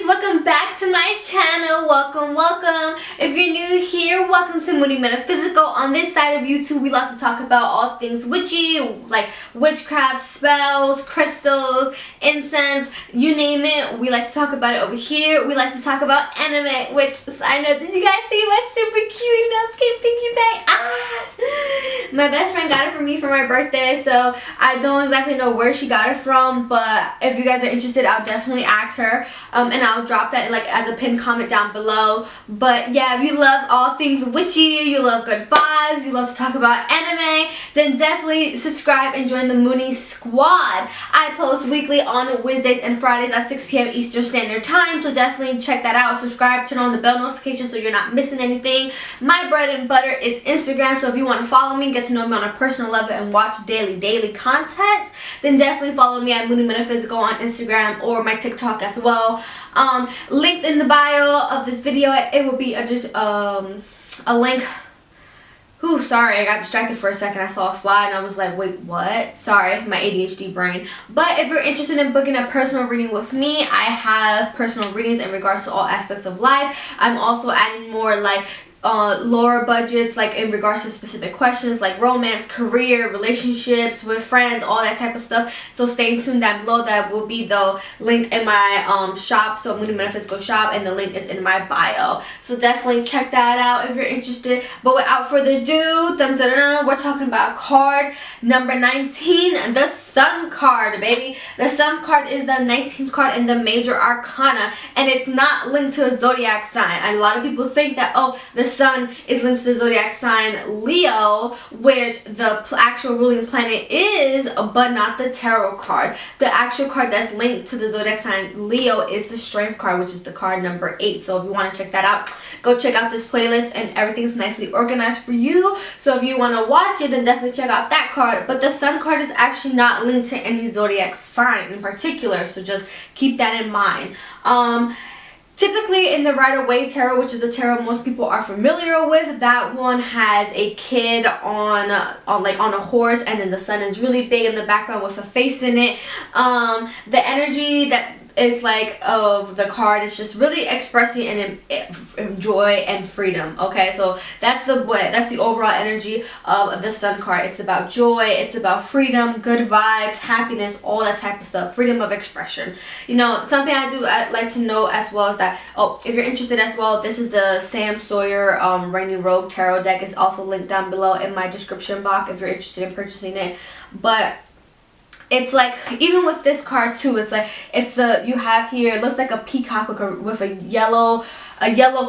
Moonies, welcome back to my channel. Welcome. If you're new here, welcome to Moonies Metaphysical. On this side of YouTube, we like to talk about all things witchy, like witchcraft, spells, crystals, incense, you name it. We like to talk about it over here. We like to talk about anime, which I know, did you guys see my super cute Inosuke piggyback? My best friend got it for me for my birthday, so I don't exactly know where she got it from, but if you guys are interested, I'll definitely ask her, and I'll drop that like as a pinned comment down below. But yeah, if you love all things witchy, you love good vibes, you love to talk about anime, then definitely subscribe and join the Moonies squad. I post weekly on Wednesdays and Fridays at 6 p.m. Eastern Standard Time, so definitely check that out. Subscribe, turn on the bell notification so you're not missing anything. My bread and butter is Instagram, so if you want to follow me, get to know me on a personal level, and watch daily content, then definitely follow me at Moonies Metaphysical on Instagram or my TikTok as well. Linked in the bio of this video, it will be a link. Ooh, sorry, I got distracted for a second. I saw a fly and I was like, wait, what? Sorry, my ADHD brain. But if you're interested in booking a personal reading with me, I have personal readings in regards to all aspects of life. I'm also adding more like lower budgets, like in regards to specific questions like romance, career, relationships with friends, all that type of stuff. So stay tuned down below. That will be the link in my shop, so Moonies Metaphysical shop, and the link is in my bio, so definitely check that out if you're interested. But without further ado, we're talking about card number 19, the Sun card, baby. The Sun card is the 19th card in the major arcana, and it's not linked to a zodiac sign. And a lot of people think that, oh, the Sun is linked to the zodiac sign Leo, which the actual ruling planet is, but not the tarot card. The actual card that's linked to the zodiac sign Leo is the Strength card, which is the card number 8. So if you want to check that out, go check out this playlist, and everything's nicely organized for you. So if you want to watch it, then definitely check out that card. But the Sun card is actually not linked to any zodiac sign in particular, so just keep that in mind. Typically in the Rider-Waite tarot, which is the tarot most people are familiar with, that one has a kid on a horse, and then the sun is really big in the background with a face in it. The energy that is like of the card is just really expressing and joy and freedom. Okay, so that's the overall energy of the Sun card. It's about joy, it's about freedom, good vibes, happiness, all that type of stuff, freedom of expression. You know, something I'd like to know as well is that, oh, if you're interested as well, this is the Sam Sawyer Rainy Rogue tarot deck. Is also linked down below in my description box if you're interested in purchasing it. But it's like, even with this card too, it's like, you have here, it looks like a peacock with a yellow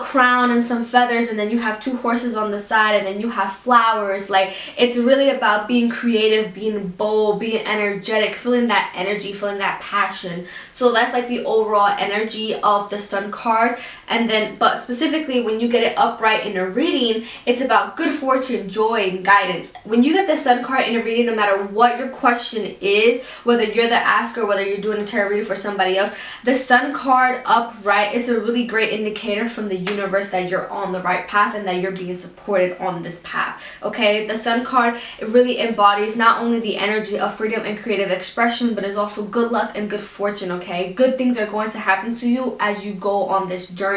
crown and some feathers, and then you have 2 horses on the side, and then you have flowers. Like, it's really about being creative, being bold, being energetic, feeling that energy, feeling that passion. So that's like the overall energy of the Sun card. And then, but specifically when you get it upright in a reading, it's about good fortune, joy, and guidance. When you get the Sun card in a reading, no matter what your question is, whether you're the asker, whether you're doing a tarot reading for somebody else, the Sun card upright is a really great indicator from the universe that you're on the right path and that you're being supported on this path. Okay, the Sun card, it really embodies not only the energy of freedom and creative expression, but is also good luck and good fortune. Okay, good things are going to happen to you as you go on this journey.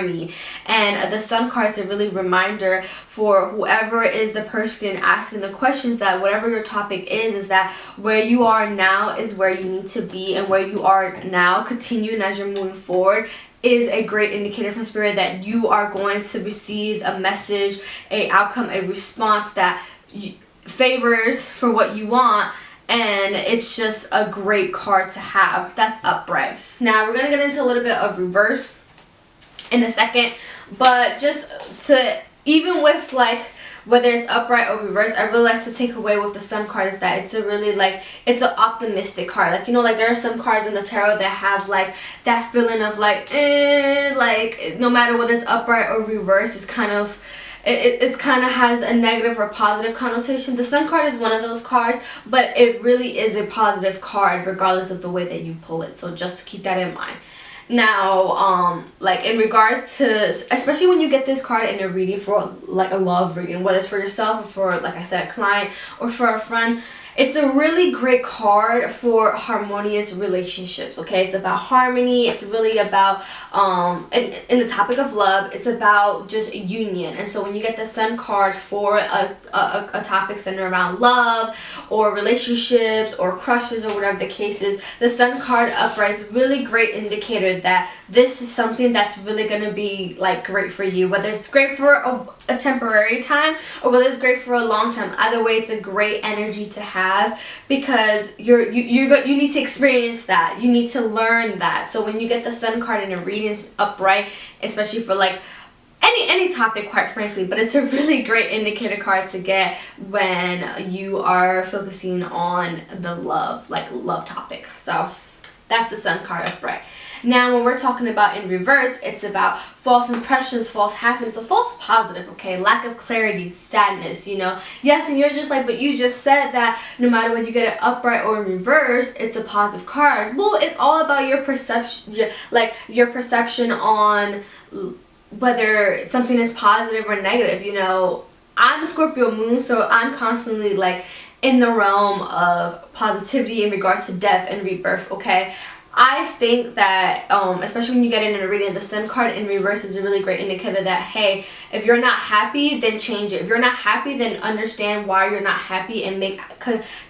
And the Sun card is a really reminder for whoever is the person asking the questions, that whatever your topic is that where you are now is where you need to be, and where you are now, continuing as you're moving forward, is a great indicator from Spirit that you are going to receive a message, a outcome, a response that favors for what you want. And it's just a great card to have. That's upright. Now we're gonna get into a little bit of reverse in a second, but just to, even with like whether it's upright or reverse, I really like to take away with the Sun card is that it's a really it's an optimistic card. Like, you know, like there are some cards in the tarot that have like that feeling of like no matter whether it's upright or reverse, it's kind of, it kind of has a negative or positive connotation. The Sun card is one of those cards, but it really is a positive card regardless of the way that you pull it. So just keep that in mind. Now, like in regards to, especially when you get this card in your reading for like a love reading, whether it's for yourself or for, like I said, a client or for a friend, it's a really great card for harmonious relationships, okay? It's about harmony. It's really about, in the topic of love, it's about just union. And so when you get the Sun card for a topic centered around love or relationships or crushes or whatever the case is, the Sun card upright is really great indicator that this is something that's really going to be like great for you, whether it's great for a temporary time or whether it's great for a long time. Either way, it's a great energy to have, because you need to experience that. You need to learn that. So when you get the Sun card in a reading upright, especially for like any topic, quite frankly, but it's a really great indicator card to get when you are focusing on the love topic. So that's the Sun card upright. Now, when we're talking about in reverse, it's about false impressions, false happiness, a false positive, okay? Lack of clarity, sadness, you know? Yes, and you're just like, but you just said that no matter whether you get it upright or in reverse, it's a positive card. Well, it's all about your perception, your perception on whether something is positive or negative, you know? I'm a Scorpio moon, so I'm constantly like in the realm of positivity in regards to death and rebirth, okay? I think that, especially when you get in a reading, the Sun card in reverse is a really great indicator that, hey, if you're not happy, then change it. If you're not happy, then understand why you're not happy and make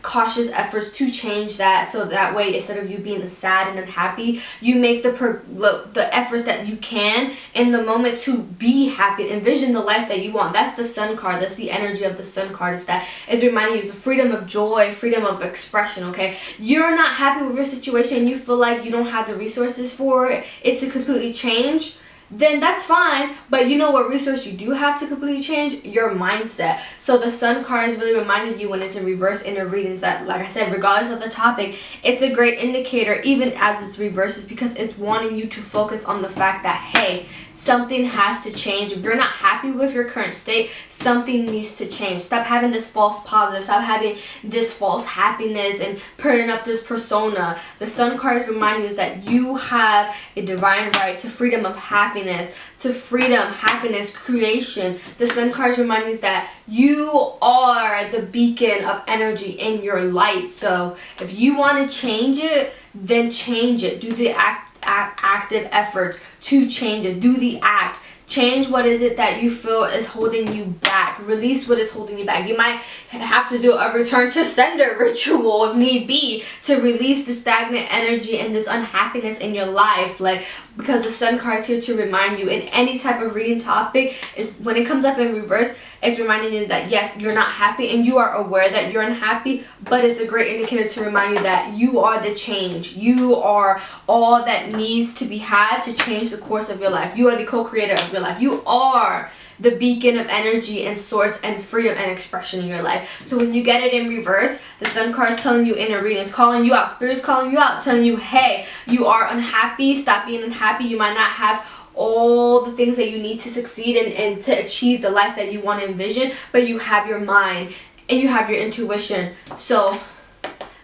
cautious efforts to change that, so that way, instead of you being sad and unhappy, you make the efforts that you can in the moment to be happy, envision the life that you want. That's the Sun card. That's the energy of the Sun card, is that it's reminding you of freedom of joy, freedom of expression, okay? You're not happy with your situation and you feel like you don't have the resources for it to completely change, then that's fine. But you know what resource you do have to completely change? Your mindset. So the Sun card is really reminding you when it's in reverse in your readings that, like I said, regardless of the topic, it's a great indicator even as it's reverses, because it's wanting you to focus on the fact that, hey, something has to change. If you're not happy with your current state, something needs to change. Stop having this false positive. Stop having this false happiness and putting up this persona. The Sun card is reminding you that you have a divine right to freedom of happiness, to freedom, happiness, creation. The Sun card is reminding you that you are the beacon of energy in your light. So if you want to change it, then change it. Do the active effort to change it. Do the act. Change what is it that you feel is holding you back. Release what is holding you back. You might have to do a return to sender ritual if need be to release the stagnant energy and this unhappiness in your life. Like, because the Sun card is here to remind you in any type of reading topic, is when it comes up in reverse, it's reminding you that yes, you're not happy and you are aware that you're unhappy, but it's a great indicator to remind you that you are the change. You are all that needs to be had to change the course of your life. You are the co-creator of your life. You are the beacon of energy and source and freedom and expression in your life. So when you get it in reverse, the Sun card is telling you in a reading, it's calling you out. Spirit's calling you out, telling you, hey, you are unhappy. Stop being unhappy. You might not have all the things that you need to succeed and to achieve the life that you want to envision, but you have your mind and you have your intuition. So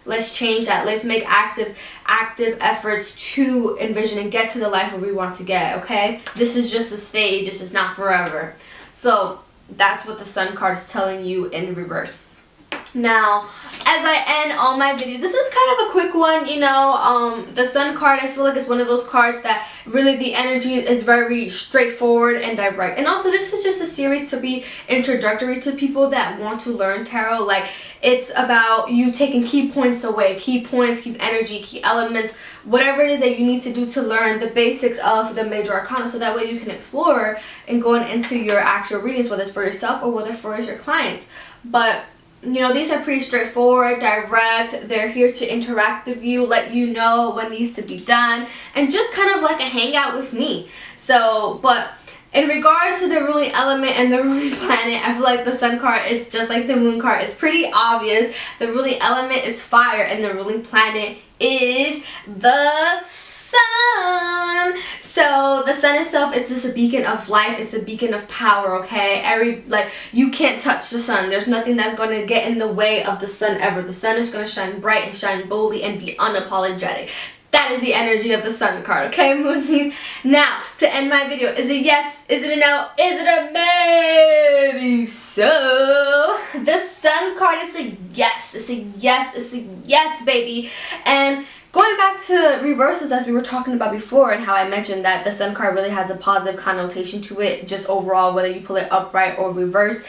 let's change that. Let's make active efforts to envision and get to the life where we want to get, okay? This is just a stage. This is not forever. So that's what the Sun card is telling you in reverse. Now, as I end all my videos, this was kind of a quick one, you know. The Sun card, I feel like it's one of those cards that really the energy is very straightforward and direct. And also, this is just a series to be introductory to people that want to learn tarot. Like, it's about you taking key points away, key points, key energy, key elements, whatever it is that you need to do to learn the basics of the major arcana, so that way you can explore and go into your actual readings, whether it's for yourself or whether for your clients. But you know, these are pretty straightforward, direct. They're here to interact with you, let you know what needs to be done, and just kind of like a hangout with me. So, but in regards to the ruling element and the ruling planet, I feel like the Sun card is just like the Moon card. It's pretty obvious. The ruling element is fire, and the ruling planet is the Sun. So the Sun itself, it's just a beacon of life. It's a beacon of power, okay? You can't touch the Sun. There's nothing that's going to get in the way of the Sun ever. The Sun is going to shine bright and shine boldly and be unapologetic. That is the energy of the Sun card, okay, Moonies? Now, to end my video, is it yes? Is it a no? Is it a maybe? So, the Sun card is a yes. It's a yes. It's a yes, baby. And going back to reverses, as we were talking about before, and how I mentioned that the Sun card really has a positive connotation to it, just overall, whether you pull it upright or reverse.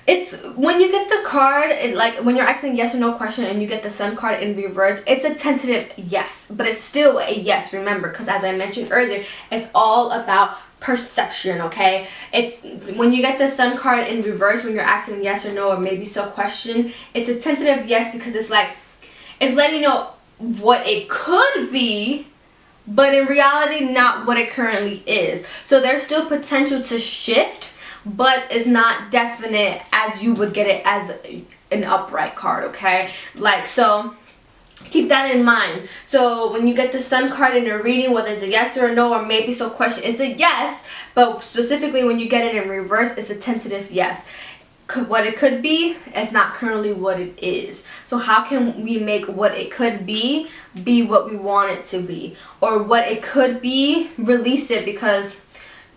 It's when you get the card, like when you're asking a yes or no question and you get the Sun card in reverse, it's a tentative yes, but it's still a yes, remember, because as I mentioned earlier, it's all about perception, okay? It's when you get the Sun card in reverse, when you're asking a yes or no or maybe so question, it's a tentative yes because it's like, it's letting you know what it could be, but in reality not what it currently is. So there's still potential to shift, but it's not definite as you would get it as an upright card, okay? Like, so keep that in mind. So when you get the Sun card in a reading, whether it's a yes or a no or maybe so question, it's a yes, but specifically when you get it in reverse, it's a tentative yes. What it could be is not currently what it is. So how can we make what it could be what we want it to be? Or what it could be, release it, because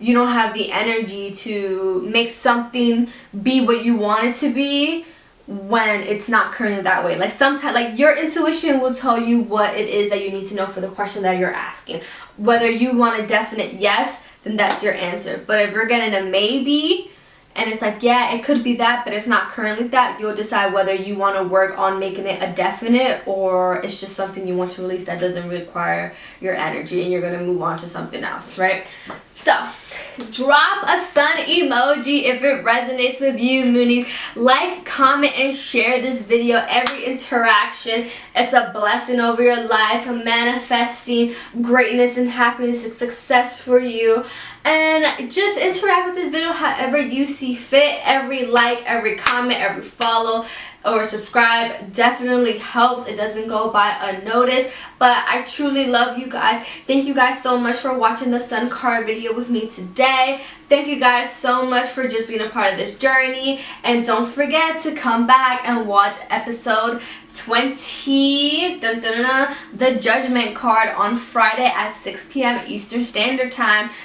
you don't have the energy to make something be what you want it to be when it's not currently that way. Like sometimes, like your intuition will tell you what it is that you need to know for the question that you're asking. Whether you want a definite yes, then that's your answer. But if you're getting a maybe, and it's like, yeah, it could be that, but it's not currently that, you'll decide whether you want to work on making it a definite or it's just something you want to release that doesn't require your energy and you're going to move on to something else, right? So, drop a sun emoji if it resonates with you, Moonies. Like, comment, and share this video. Every interaction, it's a blessing over your life, manifesting greatness and happiness and success for you. And just interact with this video however you see fit. Every like, every comment, every follow or subscribe definitely helps. It doesn't go by unnoticed. But I truly love you guys. Thank you guys so much for watching the Sun card video with me today. Thank you guys so much for just being a part of this journey. And don't forget to come back and watch episode 20, the Judgment card, on Friday at 6 p.m. Eastern Standard Time.